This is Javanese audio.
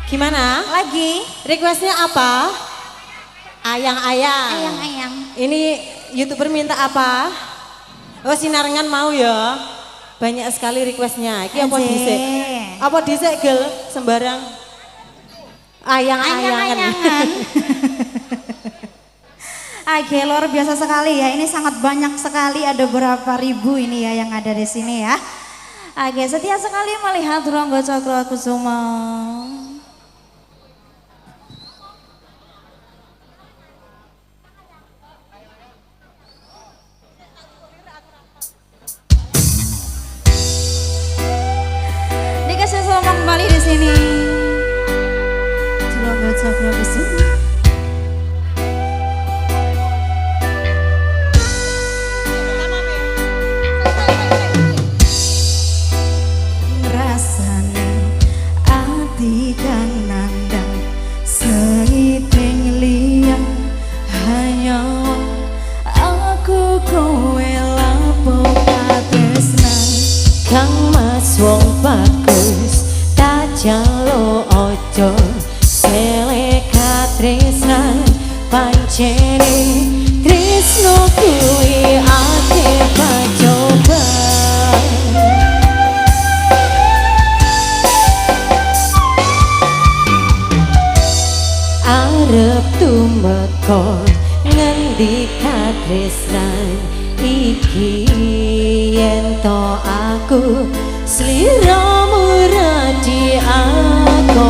Gimana? Lagi. Requestnya apa? Ayang-ayang. Ayang-ayang. Ini YouTuber minta apa? Oh, sinarengan mau ya? Banyak sekali requestnya. Iki apa dhisik? Apa dhisik, Gel? Sembarang ayang-ayangan. Oke, luar biasa sekali ya. Ini sangat banyak sekali, ada berapa ribu ini ya yang ada di sini ya. Oke, setia sekali melihat Ronggo Cokrokusuma. Dikasih selamat kembali di sini. Ronggo Cokrokusuma. Kang Mas wong bagus tak jalo ojo seleka tresnan pancene tresno kuwi ate pacoba arep tumeka ngendika tresnan iki yen to aku sliramu radi aku